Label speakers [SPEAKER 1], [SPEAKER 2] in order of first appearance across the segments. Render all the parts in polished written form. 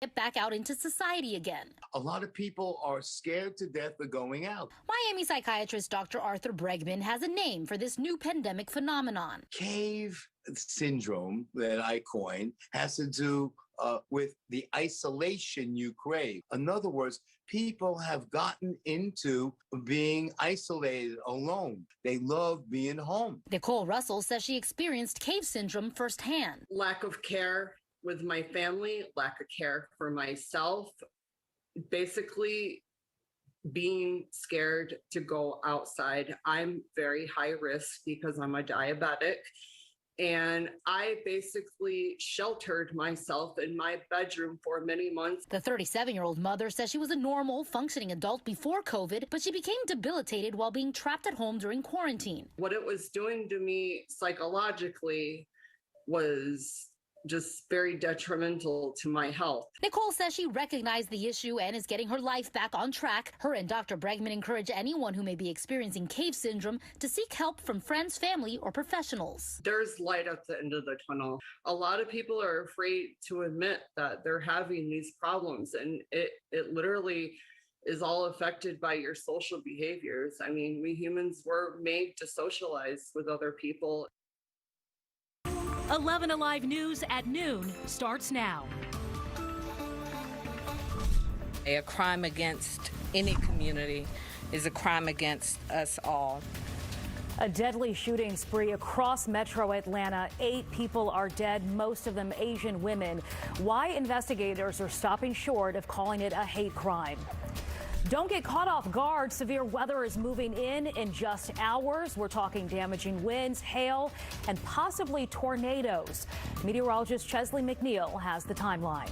[SPEAKER 1] get back out into society again.
[SPEAKER 2] A lot of people are scared to death of going out.
[SPEAKER 1] Miami psychiatrist Dr. Arthur Bregman has a name for this new pandemic phenomenon.
[SPEAKER 2] Cave syndrome that I coined has to do with the isolation you crave. In other words, people have gotten into being isolated, alone. They love being home.
[SPEAKER 1] Nicole Russell says she experienced cave syndrome firsthand.
[SPEAKER 3] Lack of care with my family, lack of care for myself, basically being scared to go outside. I'm very high risk because I'm a diabetic. And I basically sheltered myself in my bedroom for many months.
[SPEAKER 1] The 37-year-old mother says she was a normal, functioning adult before COVID, but she became debilitated while being trapped at home during quarantine.
[SPEAKER 3] What it was doing to me psychologically was just very detrimental to my health.
[SPEAKER 1] Nicole says she recognized the issue and is getting her life back on track. Her and Dr. Bregman encourage anyone who may be experiencing cave syndrome to seek help from friends, family, or professionals.
[SPEAKER 3] There's light at the end of the tunnel. A lot of people are afraid to admit that they're having these problems, and it literally is all affected by your social behaviors. I mean, we humans were made to socialize with other people.
[SPEAKER 4] 11Alive News at noon starts now.
[SPEAKER 5] A crime against any community is a crime against us all.
[SPEAKER 6] A deadly shooting spree across metro Atlanta. 8 people are dead, most of them Asian women. Why investigators are stopping short of calling it a hate crime. Don't get caught off guard. Severe weather is moving in just hours. We're talking damaging winds, hail, and possibly tornadoes. Meteorologist Chesley McNeil has the timeline.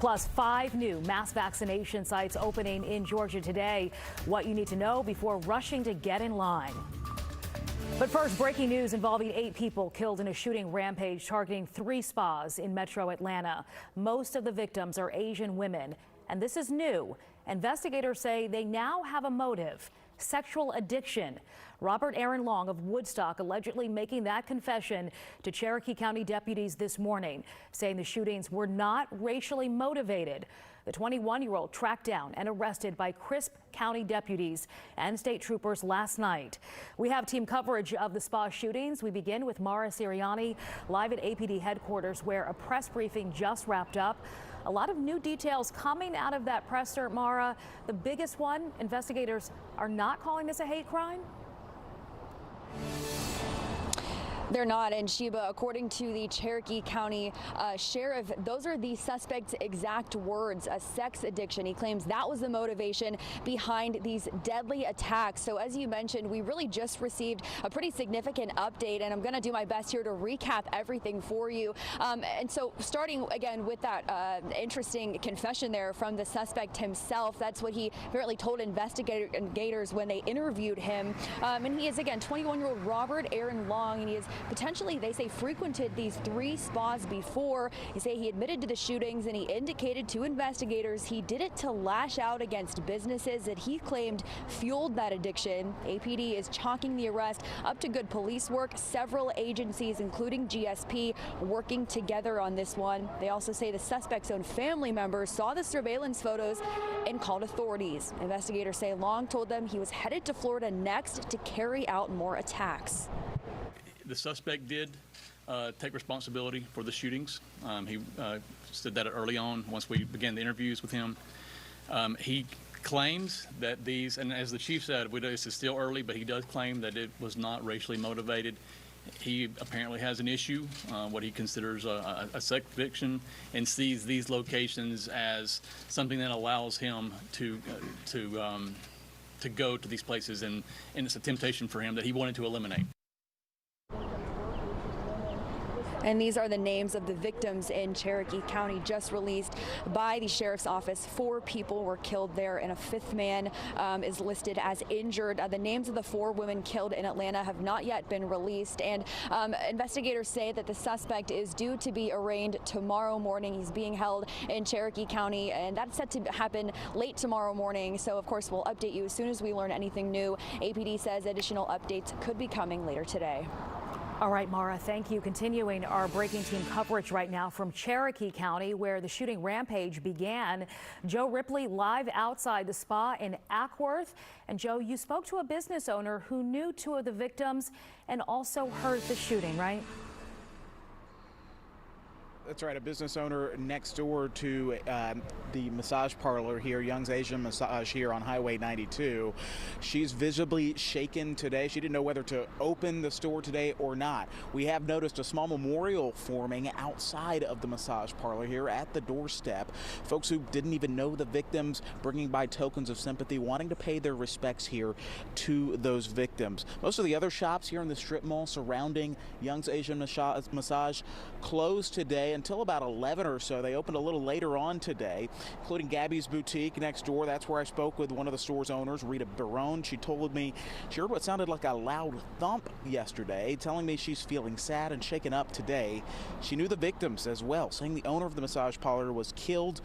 [SPEAKER 6] Plus 5 new mass vaccination sites opening in Georgia today. What you need to know before rushing to get in line. But first, breaking news involving 8 people killed in a shooting rampage targeting 3 spas in metro Atlanta. Most of the victims are Asian women, and this is new. Investigators say they now have a motive: sexual addiction. Robert Aaron Long of Woodstock allegedly making that confession to Cherokee County deputies this morning, saying the shootings were not racially motivated. The 21-year-old tracked down and arrested by Crisp County deputies and state troopers last night. We have team coverage of the spa shootings. We begin with Mara Sirianni live at APD headquarters, where a press briefing just wrapped up. A lot of new details coming out of that presser, Mara. The biggest one, investigators are not calling this a hate crime.
[SPEAKER 7] They're not, and Sheba, according to the Cherokee County sheriff, those are the suspect's exact words: a sex addiction. He claims that was the motivation behind these deadly attacks. So as you mentioned, we really just received a pretty significant update, and I'm going to do my best here to recap everything for you. And so starting again with that interesting confession there from the suspect himself. That's what he apparently told investigators when they interviewed him. And he is, again, 21-year-old Robert Aaron Long, and he is potentially, they say, frequented these 3 spas before. They say he admitted to the shootings, and he indicated to investigators he did it to lash out against businesses that he claimed fueled that addiction. APD is chalking the arrest up to good police work. Several agencies, including GSP, working together on this one. They also say the suspect's own family members saw the surveillance photos and called authorities. Investigators say Long told them he was headed to Florida next to carry out more attacks.
[SPEAKER 8] The suspect did take responsibility for the shootings. He said that early on once we began the interviews with him. He claims that these, and as the chief said, this is still early, but he does claim that it was not racially motivated. He apparently has an issue, what he considers a sex addiction, and sees these locations as something that allows him to go to these places, and it's a temptation for him that he wanted to eliminate.
[SPEAKER 7] And these are the names of the victims in Cherokee County just released by the sheriff's office. 4 people were killed there, and a 5th man is listed as injured. The names of the 4 women killed in Atlanta have not yet been released, and investigators say that the suspect is due to be arraigned tomorrow morning. He's being held in Cherokee County, and that's set to happen late tomorrow morning. So, of course, we'll update you as soon as we learn anything new. APD says additional updates could be coming later today.
[SPEAKER 6] All right, Mara, thank you. Continuing our breaking team coverage right now from Cherokee County, where the shooting rampage began. Joe Ripley live outside the spa in Ackworth. And Joe, you spoke to a business owner who knew 2 of the victims and also heard the shooting, right?
[SPEAKER 9] That's right, a business owner next door to the massage parlor here, Young's Asian Massage here on Highway 92. She's visibly shaken today. She didn't know whether to open the store today or not. We have noticed a small memorial forming outside of the massage parlor here at the doorstep. Folks who didn't even know the victims bringing by tokens of sympathy, wanting to pay their respects here to those victims. Most of the other shops here in the strip mall surrounding Young's Asian Massage closed today until about 11 or so. They opened a little later on today, including Gabby's Boutique next door. That's where I spoke with one of the store's owners, Rita Barone. She told me she heard what sounded like a loud thump yesterday, telling me she's feeling sad and shaken up today. She knew the victims as well, saying the owner of the massage parlor was killed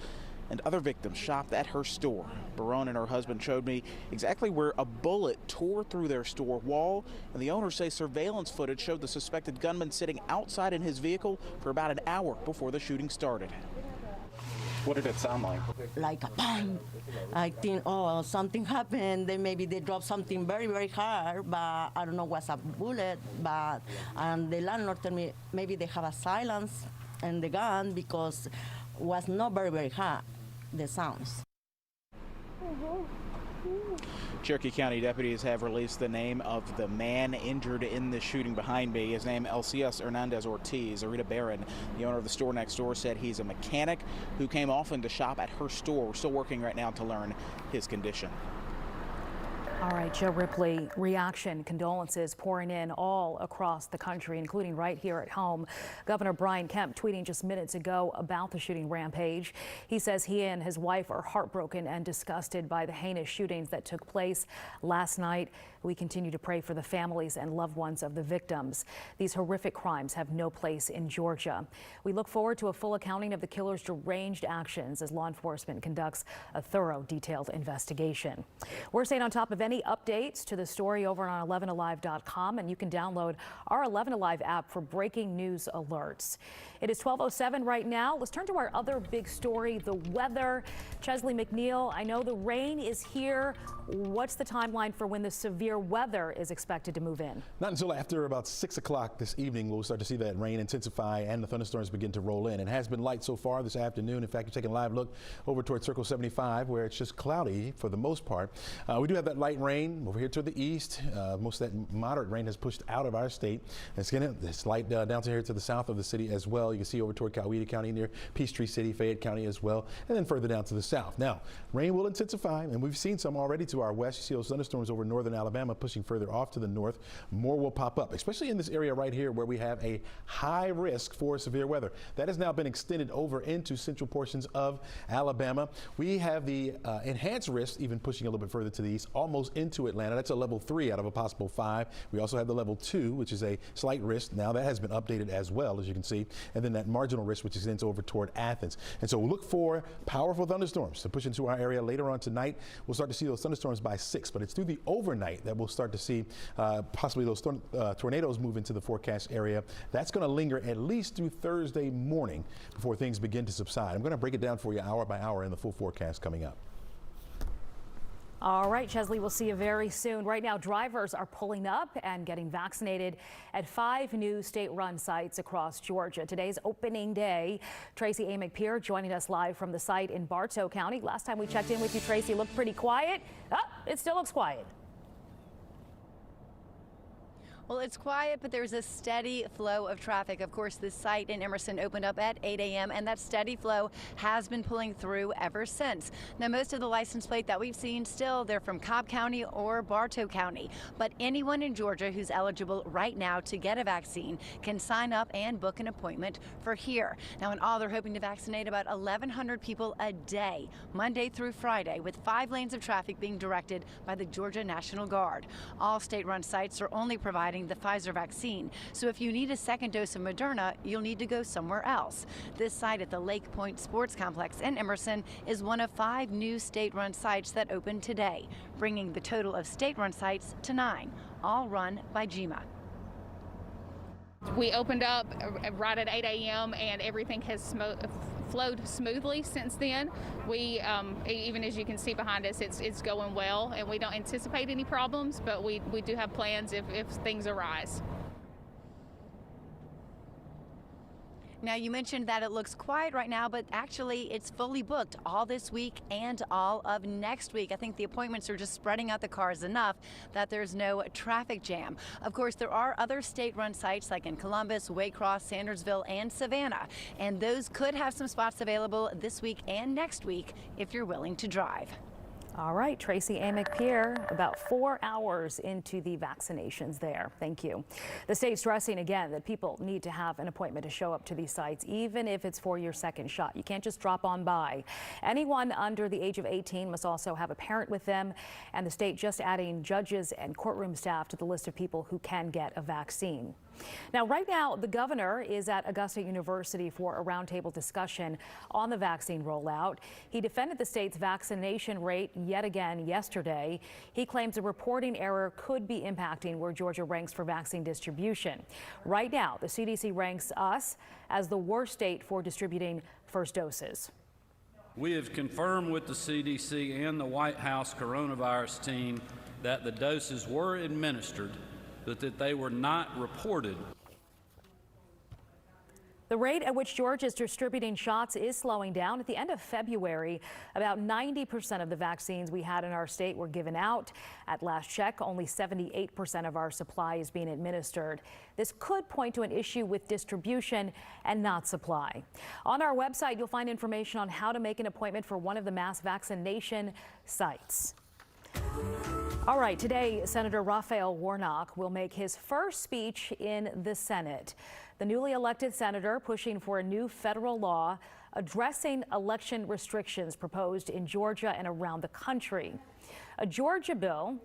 [SPEAKER 9] and other victims shopped at her store. Barone and her husband showed me exactly where a bullet tore through their store wall, and the owners say surveillance footage showed the suspected gunman sitting outside in his vehicle for about an hour before the shooting started. What did it sound like?
[SPEAKER 10] Like a bang. I think, oh, something happened. Then maybe they dropped something very, very hard, but I don't know what's a bullet. But the landlord told me maybe they have a silence in the gun because it was not very, very hard, the sounds.
[SPEAKER 9] Cherokee County deputies have released the name of the man injured in the shooting behind me. His name, Elcias Hernandez Ortiz. Rita Barron, the owner of the store next door, said he's a mechanic who came often to shop at her store. We're still working right now to learn his condition.
[SPEAKER 6] All right, Joe Ripley, reaction, condolences pouring in all across the country, including right here at home. Governor Brian Kemp tweeting just minutes ago about the shooting rampage. He says he and his wife are heartbroken and disgusted by the heinous shootings that took place last night. We continue to pray for the families and loved ones of the victims. These horrific crimes have no place in Georgia. We look forward to a full accounting of the killer's deranged actions as law enforcement conducts a thorough, detailed investigation. We're staying on top of any updates to the story over on 11alive.com, and you can download our 11Alive app for breaking news alerts. It is 12:07 right now. Let's turn to our other big story, the weather. Chesley McNeil, I know the rain is here. What's the timeline for when the severe weather is expected to move in?
[SPEAKER 11] Not until after about 6 o'clock this evening we'll start to see that rain intensify and the thunderstorms begin to roll in. It has been light so far this afternoon. In fact, you're taking a live look over towards Circle 75 where it's just cloudy for the most part. We do have that light rain over here to the east. Most of that moderate rain has pushed out of our state. It's light down to here to the south of the city as well. You can see over toward Coweta County near Peachtree City, Fayette County as well, and then further down to the south. Now, rain will intensify, and we've seen some already to our west. You see those thunderstorms over northern Alabama pushing further off to the north. More will pop up, especially in this area right here where we have a high risk for severe weather. That has now been extended over into central portions of Alabama. We have the enhanced risk even pushing a little bit further to the east, almost into Atlanta. That's a level 3 out of a possible 5. We also have the level 2, which is a slight risk. Now that has been updated as well, as you can see. And then that marginal risk, which extends over toward Athens. And so look for powerful thunderstorms to push into our area later on tonight. We'll start to see those thunderstorms by 6, but it's through the overnight that we'll start to see possibly those tornadoes move into the forecast area. That's going to linger at least through Thursday morning before things begin to subside. I'm going to break it down for you hour by hour in the full forecast coming up.
[SPEAKER 6] All right, Chesley, we'll see you very soon. Right now, drivers are pulling up and getting vaccinated at 5 new state-run sites across Georgia. Today's opening day. Tracy A. McPeer joining us live from the site in Bartow County. Last time we checked in with you, Tracy, it looked pretty quiet. Oh, it still looks quiet.
[SPEAKER 12] Well, it's quiet, but there's a steady flow of traffic. Of course, this site in Emerson opened up at 8 a.m., and that steady flow has been pulling through ever since. Now, most of the license plate that we've seen still, they're from Cobb County or Bartow County. But anyone in Georgia who's eligible right now to get a vaccine can sign up and book an appointment for here. Now, in all, they're hoping to vaccinate about 1,100 people a day, Monday through Friday, with 5 lanes of traffic being directed by the Georgia National Guard. All state-run sites are only providing the Pfizer vaccine. So if you need a second dose of Moderna, you'll need to go somewhere else. This site at the Lake Point Sports Complex in Emerson is one of 5 new state-run sites that opened today, bringing the total of state-run sites to 9, all run by GMA.
[SPEAKER 13] We opened up right at 8 a.m. and everything has flowed smoothly since then. We, even as you can see behind us, it's going well, and we don't anticipate any problems, but we do have plans if things arise.
[SPEAKER 12] Now, you mentioned that it looks quiet right now, but actually it's fully booked all this week and all of next week. I think the appointments are just spreading out the cars enough that there's no traffic jam. Of course, there are other state-run sites like in Columbus, Waycross, Sandersville, and Savannah, and those could have some spots available this week and next week if you're willing to drive.
[SPEAKER 6] All right, Tracy Amick-Pierre, about 4 hours into the vaccinations there. Thank you. The state's stressing again that people need to have an appointment to show up to these sites, even if it's for your second shot. You can't just drop on by. Anyone under the age of 18 must also have a parent with them, and the state just adding judges and courtroom staff to the list of people who can get a vaccine. Now, right now, the governor is at Augusta University for a roundtable discussion on the vaccine rollout. He defended the state's vaccination rate yet again yesterday. He claims a reporting error could be impacting where Georgia ranks for vaccine distribution. Right now, the CDC ranks us as the worst state for distributing first doses.
[SPEAKER 14] We have confirmed with the CDC and the White House coronavirus team that the doses were administered, but that they were not reported.
[SPEAKER 6] The rate at which Georgia is distributing shots is slowing down. At the end of February, about 90% of the vaccines we had in our state were given out. At last check, only 78% of our supply is being administered. This could point to an issue with distribution and not supply. On our website, you'll find information on how to make an appointment for one of the mass vaccination sites. All right, today, Senator Raphael Warnock will make his first speech in the Senate. The newly elected senator pushing for a new federal law addressing election restrictions proposed in Georgia and around the country. A Georgia bill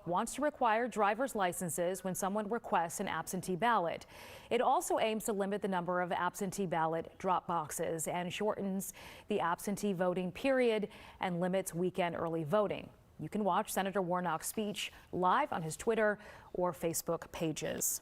[SPEAKER 6] wants to require driver's licenses when someone requests an absentee ballot. It also aims to limit the number of absentee ballot drop boxes and shortens the absentee voting period and limits weekend early voting. You can watch Senator Warnock's speech live on his Twitter or Facebook pages.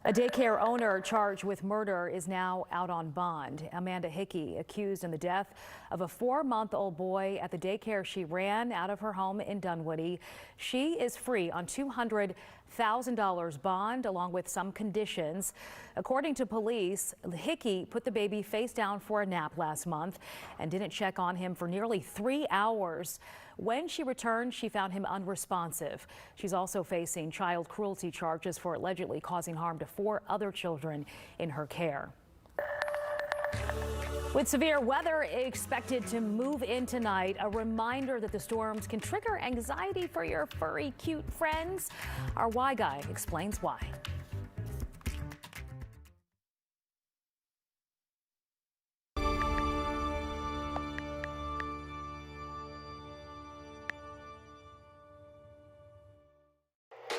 [SPEAKER 6] A daycare owner charged with murder is now out on bond. Amanda Hickey, accused in the death of a 4-month-old boy at the daycare she ran out of her home in Dunwoody. She is free on $200,000 bond, along with some conditions. According to police, Hickey put the baby face down for a nap last month and didn't check on him for nearly 3 hours. When she returned, she found him unresponsive. She's also facing child cruelty charges for allegedly causing harm to 4 other children in her care. With severe weather expected to move in tonight, a reminder that the storms can trigger anxiety for your furry, cute friends. Our Why Guy explains why.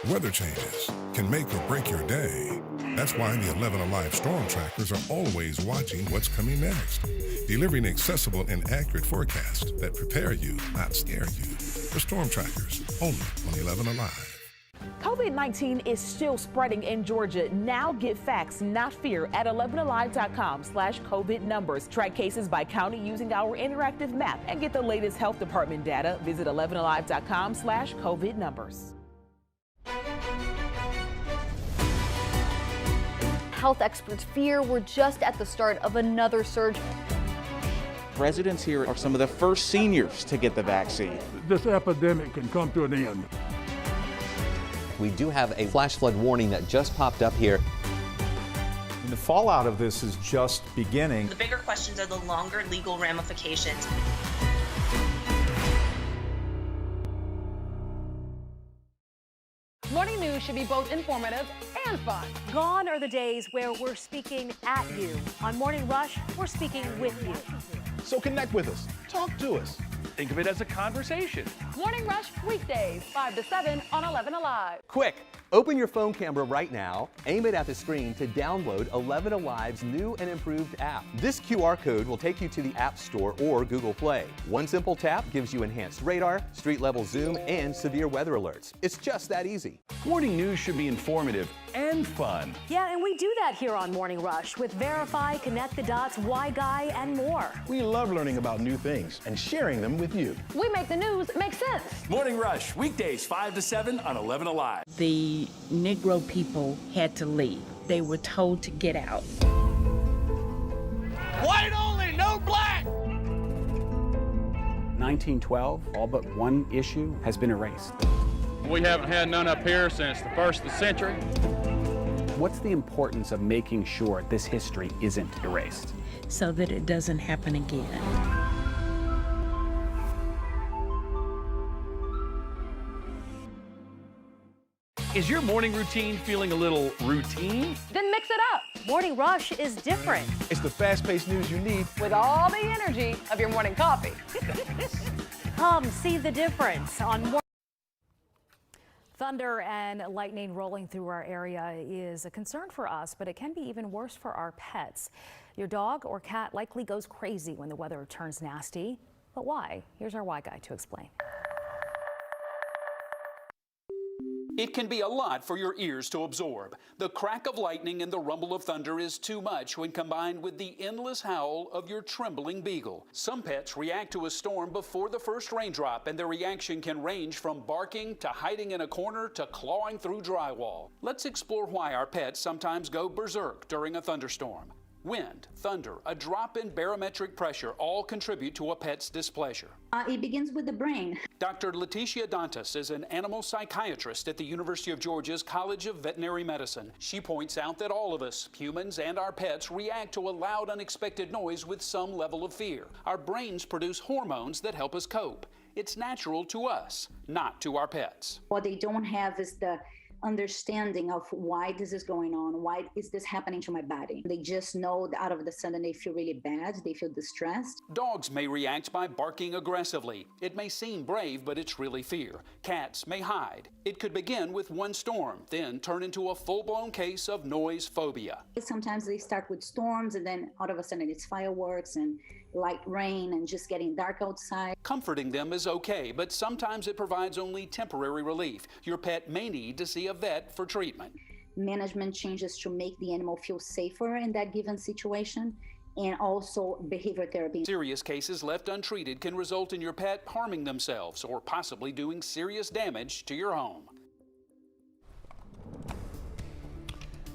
[SPEAKER 15] Weather changes can make or break your day. That's why the 11Alive storm trackers are always watching what's coming next, delivering accessible and accurate forecasts that prepare you, not scare you. The storm trackers, only on 11Alive.
[SPEAKER 16] COVID-19 is still spreading in Georgia. Now get facts, not fear, at 11alive.com/COVID numbers. Track cases by county using our interactive map and get the latest health department data. Visit 11alive.com/COVID numbers.
[SPEAKER 7] Health experts fear we're just at the start of another surge.
[SPEAKER 9] Residents here are some of the first seniors to get the vaccine.
[SPEAKER 17] This epidemic can come to an end.
[SPEAKER 18] We do have a flash flood warning that just popped up here.
[SPEAKER 19] The fallout of this is just beginning.
[SPEAKER 20] The bigger questions are the longer legal ramifications.
[SPEAKER 21] Morning news should be both informative and fun.
[SPEAKER 6] Gone are the days where we're speaking at you. On Morning Rush, we're speaking with you.
[SPEAKER 11] So connect with us. Talk to us.
[SPEAKER 22] Think of it as a conversation.
[SPEAKER 21] Morning Rush, weekdays, 5 to 7 on 11Alive.
[SPEAKER 18] Quick, open your phone camera right now, aim it at the screen to download 11Alive's new and improved app. This QR code will take you to the App Store or Google Play. One simple tap gives you enhanced radar, street-level zoom, and severe weather alerts. It's just that easy.
[SPEAKER 22] Morning news should be informative and fun.
[SPEAKER 6] Yeah, and we do that here on Morning Rush with Verify, Connect the Dots, Why Guy, and more.
[SPEAKER 11] We love learning about new things and sharing them with you.
[SPEAKER 21] We make the news make sense.
[SPEAKER 22] Morning Rush, weekdays 5 to 7 on 11Alive.
[SPEAKER 1] The Negro people had to leave. They were told to get out.
[SPEAKER 22] White only, no black!
[SPEAKER 2] 1912, all but one issue has been erased.
[SPEAKER 23] We haven't had none up here since the 1st of the century.
[SPEAKER 2] What's the importance of making sure this history isn't erased?
[SPEAKER 1] So that it doesn't happen again.
[SPEAKER 22] Is your morning routine feeling a little routine?
[SPEAKER 21] Then mix it up.
[SPEAKER 6] Morning Rush is different.
[SPEAKER 11] It's the fast-paced news you need
[SPEAKER 21] With all the energy of your morning coffee.
[SPEAKER 6] Come see the difference on Thunder and lightning rolling through our area is a concern for us, but it can be even worse for our pets. Your dog or cat likely goes crazy when the weather turns nasty. But why? Here's our Why Guy to explain.
[SPEAKER 24] It can be a lot for your ears to absorb. The crack of lightning and the rumble of thunder is too much when combined with the endless howl of your trembling beagle. Some pets react to a storm before the first raindrop, and their reaction can range from barking to hiding in a corner to clawing through drywall. Let's explore why our pets sometimes go berserk during a thunderstorm. Wind, thunder, a drop in barometric pressure all contribute to a pet's displeasure.
[SPEAKER 25] It begins with the brain.
[SPEAKER 24] Dr. Leticia Dantas is an animal psychiatrist at the University of Georgia's College of Veterinary Medicine. She points out that all of us, humans and our pets, react to a loud, unexpected noise with some level of fear. Our brains produce hormones that help us cope. It's natural to us, not to our pets.
[SPEAKER 25] What they don't have is the understanding of why this is going on, why is this happening to my body. They just know that out of the sudden they feel really bad, they feel distressed.
[SPEAKER 24] Dogs may react by barking aggressively. It may seem brave, but it's really fear. Cats may hide. It could begin with one storm, then turn into a full-blown case of noise phobia.
[SPEAKER 25] Sometimes they start with storms and then all of a sudden it's fireworks and light rain and just getting dark outside.
[SPEAKER 24] Comforting them is okay, but sometimes it provides only temporary relief. Your pet may need to see a vet for treatment.
[SPEAKER 25] Management changes to make the animal feel safer in that given situation, and also behavior therapy.
[SPEAKER 24] Serious cases left untreated can result in your pet harming themselves or possibly doing serious damage to your home.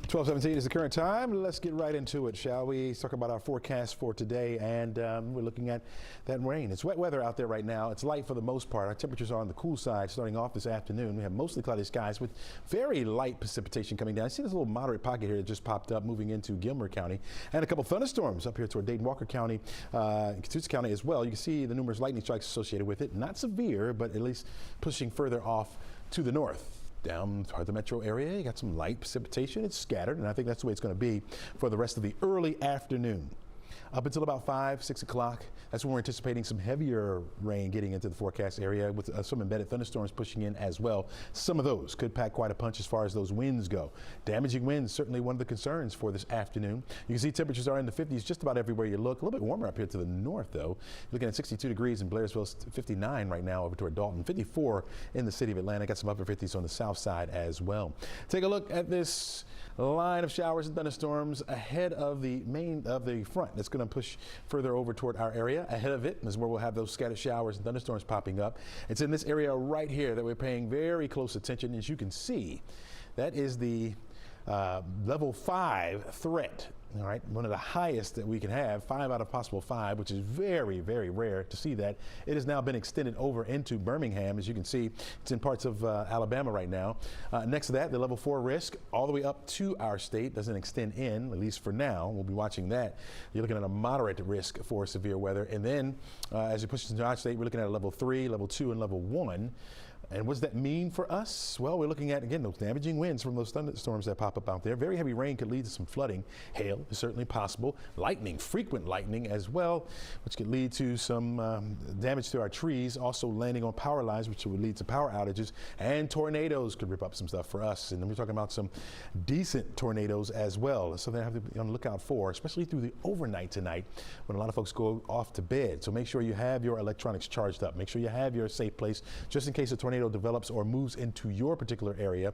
[SPEAKER 11] 12:17 is the current time. Let's get right into it, shall we? Let's talk about our forecast for today, and we're looking at that rain. It's wet weather out there right now. It's light for the most part. Our temperatures are on the cool side starting off this afternoon. We have mostly cloudy skies with very light precipitation coming down. I see this little moderate pocket here that just popped up moving into Gilmer County, and a couple thunderstorms up here toward Dayton Walker County, Catoosa County as well. You can see the numerous lightning strikes associated with it. Not severe, but at least pushing further off to the north. Down toward the metro area, you got some light precipitation. It's scattered, and I think that's the way it's going to be for the rest of the early afternoon. Up until about 5, 6 o'clock, that's when we're anticipating some heavier rain getting into the forecast area with some embedded thunderstorms pushing in as well. Some of those could pack quite a punch as far as those winds go. Damaging winds, certainly one of the concerns for this afternoon. You can see temperatures are in the 50s just about everywhere you look. A little bit warmer up here to the north, though. You're looking at 62 degrees in Blairsville, 59 right now over toward Dalton, 54 in the city of Atlanta. Got some upper 50s on the south side as well. Take a look at this line of showers and thunderstorms ahead of the front that's going to push further over toward our area. Ahead of it is where we'll have those scattered showers and thunderstorms popping up. It's in this area right here that we're paying very close attention. As you can see, that is the level 5 threat. All right, one of the highest that we can have, 5 out of possible 5, which is very, very rare to see that. It has now been extended over into Birmingham. As you can see, it's in parts of Alabama right now. Next to that, the level 4 risk all the way up to our state doesn't extend in, at least for now. We'll be watching that. You're looking at a moderate risk for severe weather. And then as you push into our state, we're looking at a level 3, level 2, and level 1. And what does that mean for us? Well, we're looking at, again, those damaging winds from those thunderstorms that pop up out there. Very heavy rain could lead to some flooding. Hail is certainly possible. Lightning, frequent lightning as well, which could lead to some damage to our trees, also landing on power lines, which would lead to power outages. And tornadoes could rip up some stuff for us. And then we're talking about some decent tornadoes as well. So they have to be on the lookout for, especially through the overnight tonight when a lot of folks go off to bed. So make sure you have your electronics charged up. Make sure you have your safe place just in case a tornado tornado develops or moves into your particular area,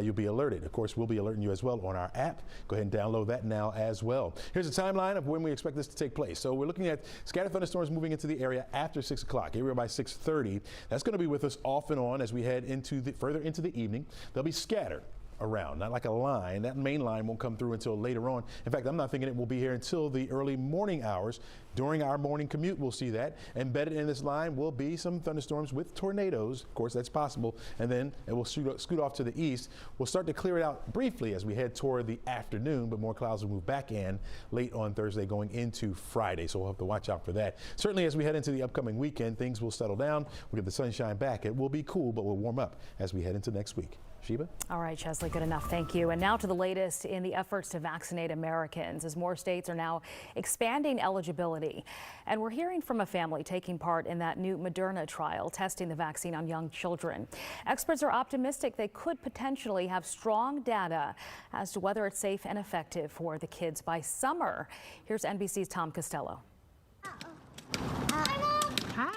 [SPEAKER 11] you'll be alerted. Of course, we'll be alerting you as well on our app. Go ahead and download that now as well. Here's a timeline of when we expect this to take place. So we're looking at scattered thunderstorms moving into the area after 6 o'clock, area by 6:30. That's going to be with us off and on as we head into further into the evening. They'll be scattered around, not like a line. That main line won't come through until later on. In fact, I'm not thinking it will be here until the early morning hours. During our morning commute, we'll see that. Embedded in this line will be some thunderstorms with tornadoes. Of course, that's possible. And then it will scoot off to the east. We'll start to clear it out briefly as we head toward the afternoon, but more clouds will move back in late on Thursday going into Friday. So we'll have to watch out for that. Certainly as we head into the upcoming weekend, things will settle down. We'll get the sunshine back. It will be cool, but we'll warm up as we head into next week. Sheba?
[SPEAKER 6] All right, Chesley, good enough. Thank you. And now to the latest in the efforts to vaccinate Americans as more states are now expanding eligibility. And we're hearing from a family taking part in that new Moderna trial testing the vaccine on young children. Experts are optimistic they could potentially have strong data as to whether it's safe and effective for the kids by summer. Here's NBC's Tom Costello.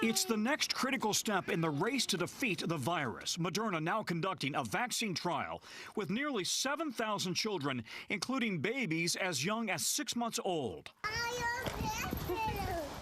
[SPEAKER 3] It's the next critical step in the race to defeat the virus. Moderna now conducting a vaccine trial with nearly 7,000 children, including babies as young as 6 months old.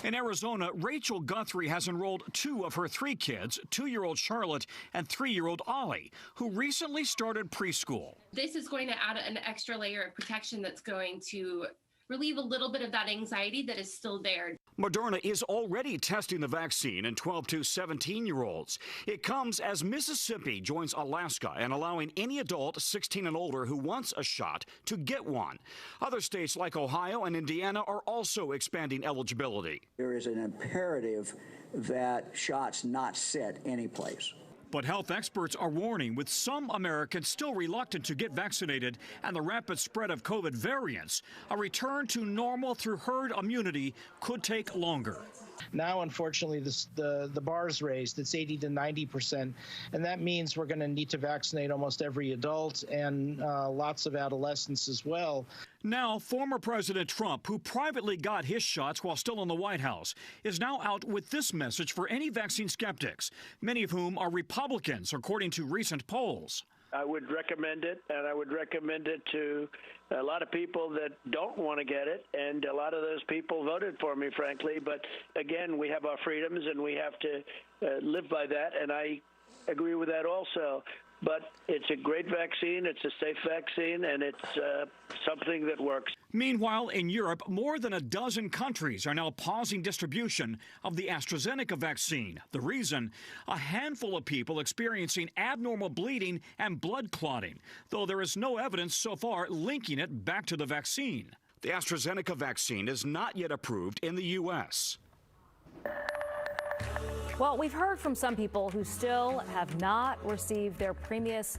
[SPEAKER 3] In Arizona, Rachel Guthrie has enrolled 2 of her 3 kids, 2-year-old Charlotte and 3-year-old Ollie, who recently started preschool.
[SPEAKER 4] This is going to add an extra layer of protection that's going to relieve a little bit of that anxiety that is still there.
[SPEAKER 3] Moderna is already testing the vaccine in 12 to 17-year-olds. It comes as Mississippi joins Alaska and allowing any adult 16 and older who wants a shot to get one. Other states like Ohio and Indiana are also expanding eligibility.
[SPEAKER 5] There is an imperative that shots not sit anyplace.
[SPEAKER 3] But health experts are warning, with some Americans still reluctant to get vaccinated and the rapid spread of COVID variants, a return to normal through herd immunity could take longer.
[SPEAKER 8] Now, unfortunately, the bar's raised. It's 80 to 90%, and that means we're going to need to vaccinate almost every adult and lots of adolescents as well.
[SPEAKER 3] Now, former President Trump, who privately got his shots while still in the White House, is now out with this message for any vaccine skeptics, many of whom are Republicans, according to recent polls.
[SPEAKER 10] I would recommend it, and I would recommend it to a lot of people that don't want to get it, and a lot of those people voted for me, frankly. But again, we have our freedoms, and we have to live by that, and I agree with that also. But it's a great vaccine, it's a safe vaccine, and it's something that works.
[SPEAKER 3] Meanwhile, in Europe, more than a dozen countries are now pausing distribution of the AstraZeneca vaccine. The reason? A handful of people experiencing abnormal bleeding and blood clotting, though there is no evidence so far linking it back to the vaccine. The AstraZeneca vaccine is not yet approved in the U.S.
[SPEAKER 6] Well, we've heard from some people who still have not received their previous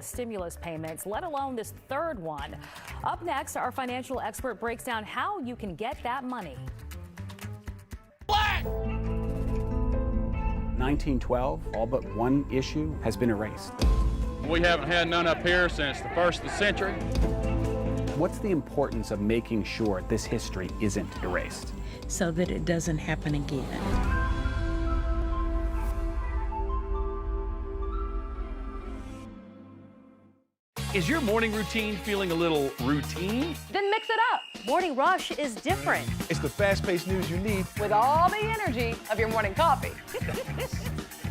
[SPEAKER 6] stimulus payments, let alone this third one. Up next, our financial expert breaks down how you can get that money.
[SPEAKER 2] 1912, all but one issue has been erased.
[SPEAKER 23] We haven't had none up here since the 1st of the century.
[SPEAKER 2] What's the importance of making sure this history isn't erased?
[SPEAKER 1] So that it doesn't happen again.
[SPEAKER 22] Is your morning routine feeling a little routine?
[SPEAKER 21] Then mix it up.
[SPEAKER 6] Morning Rush is different.
[SPEAKER 11] It's the fast-paced news you need
[SPEAKER 21] With all the energy of your morning coffee.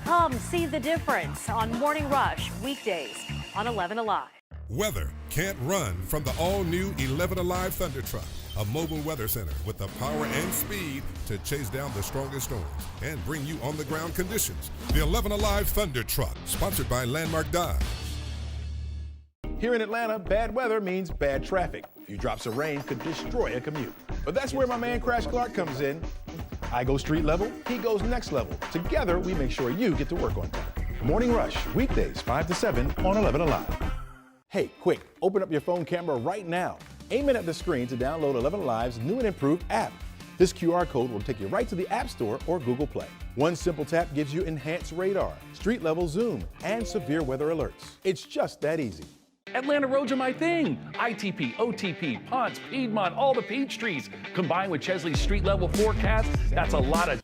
[SPEAKER 6] Come see the difference on Morning Rush, weekdays on 11Alive.
[SPEAKER 15] Weather can't run from the all-new 11Alive Thunder Truck, a mobile weather center with the power and speed to chase down the strongest storms and bring you on-the-ground conditions. The 11Alive Thunder Truck, sponsored by Landmark Dodge.
[SPEAKER 11] Here in Atlanta, bad weather means bad traffic. A few drops of rain could destroy a commute. But that's where my man Crash Clark comes in. I go street level, he goes next level. Together, we make sure you get to work on time. Morning Rush, weekdays 5 to 7 on 11Alive. Hey, quick, open up your phone camera right now. Aim it at the screen to download 11Alive's new and improved app. This QR code will take you right to the App Store or Google Play. One simple tap gives you enhanced radar, street level zoom, and severe weather alerts. It's just that easy.
[SPEAKER 22] Atlanta roads are my thing. ITP, OTP, Ponce, Piedmont, all the peach trees. Combined with Chesley's street level forecast, that's a lot of...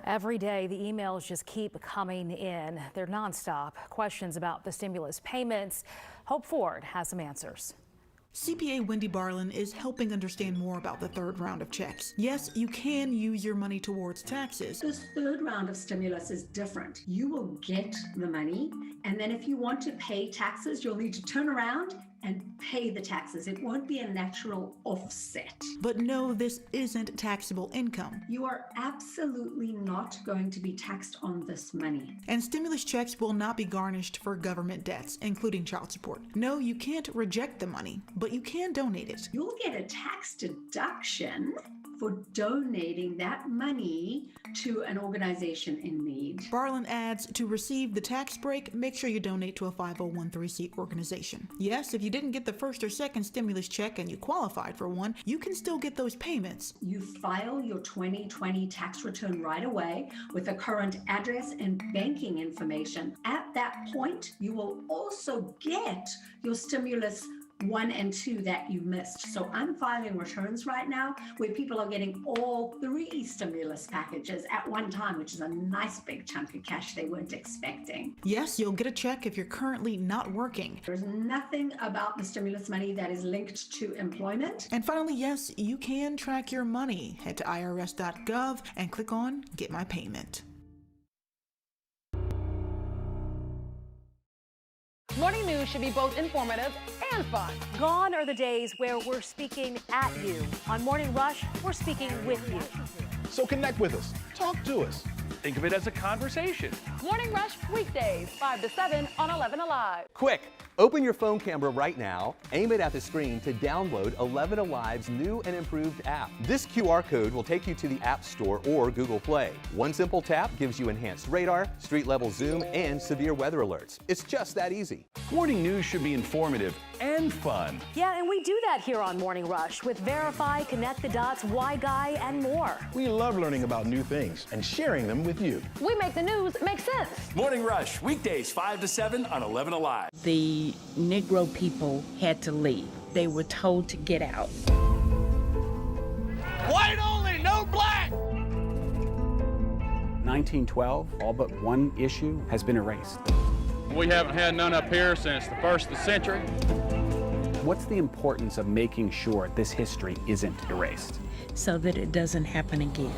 [SPEAKER 6] Every day, the emails just keep coming in. They're nonstop. Questions about the stimulus payments. Hope Ford has some answers.
[SPEAKER 7] CPA Wendy Barlin is helping understand more about the third round of checks. Yes, you can use your money towards taxes.
[SPEAKER 12] This third round of stimulus is different. You will get the money, and then if you want to pay taxes, you'll need to turn around and pay the taxes. It won't be a natural offset.
[SPEAKER 7] But no, this isn't taxable income.
[SPEAKER 12] You are absolutely not going to be taxed on this money.
[SPEAKER 7] And stimulus checks will not be garnished for government debts, including child support. No, you can't reject the money, but you can donate it.
[SPEAKER 12] You'll get a tax deduction for donating that money to an organization in need.
[SPEAKER 7] Barlin adds, to receive the tax break, make sure you donate to a 501(c) organization. Yes, if you didn't get the first or second stimulus check and you qualified for one, you can still get those payments.
[SPEAKER 12] You file your 2020 tax return right away with a current address and banking information. At that point, you will also get your stimulus 1 and 2 that you missed. So I'm filing returns right now where people are getting all 3 stimulus packages at one time, which is a nice big chunk of cash they weren't expecting.
[SPEAKER 7] Yes, you'll get a check if you're currently not working.
[SPEAKER 12] There's nothing about the stimulus money that is linked to employment.
[SPEAKER 7] And finally, yes, you can track your money. Head to irs.gov and click on Get My Payment.
[SPEAKER 21] Morning news should be both informative and fun.
[SPEAKER 6] Gone are the days where we're speaking at you. On Morning Rush, we're speaking with you.
[SPEAKER 22] So connect with us. Talk to us. Think of it as a conversation.
[SPEAKER 21] Morning Rush weekdays 5 to 7 on 11Alive.
[SPEAKER 18] Quick, open your phone camera right now, aim it at the screen to download 11Alive's new and improved app. This QR code will take you to the App Store or Google Play. One simple tap gives you enhanced radar, street-level zoom, and severe weather alerts. It's just that easy.
[SPEAKER 22] Morning news should be informative and fun.
[SPEAKER 6] Yeah, and we do that here on Morning Rush with Verify, Connect the Dots, Why Guy, and more.
[SPEAKER 11] We love learning about new things and sharing them with you.
[SPEAKER 21] We make the news make sense.
[SPEAKER 13] Morning Rush, weekdays 5 to 7 on 11Alive.
[SPEAKER 1] The Negro people had to leave. They were told to get out.
[SPEAKER 13] White only, no black!
[SPEAKER 2] 1912, all but one issue has been erased.
[SPEAKER 23] We haven't had none up here since the 1st of the century.
[SPEAKER 2] What's the importance of making sure this history isn't erased?
[SPEAKER 1] So that it doesn't happen again.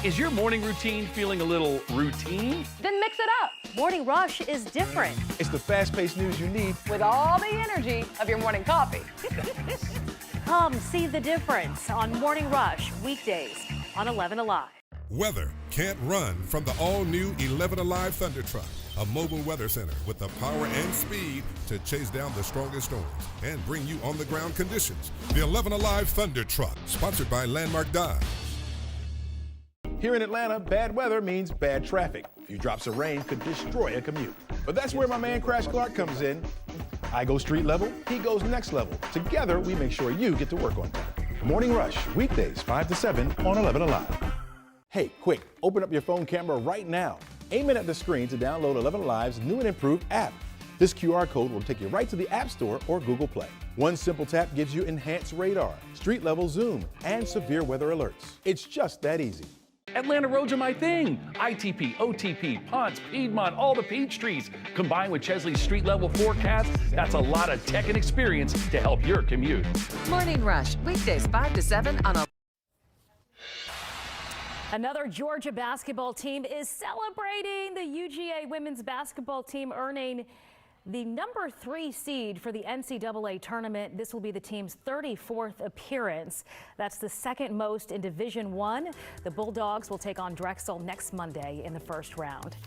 [SPEAKER 22] Is your morning routine feeling a little routine?
[SPEAKER 21] Then mix it up.
[SPEAKER 6] Morning Rush is different.
[SPEAKER 11] It's the fast-paced news you need
[SPEAKER 21] With all the energy of your morning coffee.
[SPEAKER 6] Come see the difference on Morning Rush weekdays on 11Alive.
[SPEAKER 15] Weather can't run from the all-new 11Alive Thunder Truck, a mobile weather center with the power and speed to chase down the strongest storms and bring you on-the-ground conditions. The 11Alive Thunder Truck, sponsored by Landmark Dodge.
[SPEAKER 11] Here in Atlanta, bad weather means bad traffic. A few drops of rain could destroy a commute. But that's where my man Crash Clark comes in. I go street level, he goes next level. Together, we make sure you get to work on time. Morning Rush, weekdays 5 to 7 on 11Alive. Hey, quick, open up your phone camera right now. Aim it at the screen to download 11Alive's new and improved app. This QR code will take you right to the App Store or Google Play. One simple tap gives you enhanced radar, street-level zoom, and severe weather alerts. It's just that easy.
[SPEAKER 22] Atlanta roads are my thing. ITP, OTP, Ponce, Piedmont, all the Peachtrees. Combined with Chesley's street level forecast, that's a lot of tech and experience to help your commute.
[SPEAKER 14] Morning Rush, weekdays 5 to 7 on
[SPEAKER 6] Another Georgia basketball team is celebrating. The UGA women's basketball team earning the number 3 seed for the NCAA tournament. This will be the team's 34th appearance. That's the second most in Division I. The Bulldogs will take on Drexel next Monday in the first round.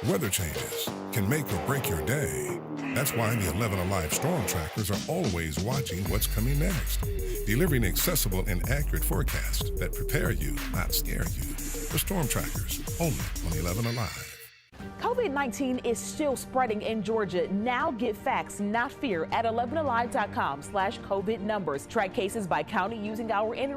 [SPEAKER 15] Weather changes can make or break your day. That's why the 11Alive Storm Trackers are always watching what's coming next, delivering accessible and accurate forecasts that prepare you, not scare you. The Storm Trackers, only on 11Alive.
[SPEAKER 16] COVID-19 is still spreading in Georgia. Now get facts, not fear, at 11alive.com/COVID numbers. Track cases by county using our interactive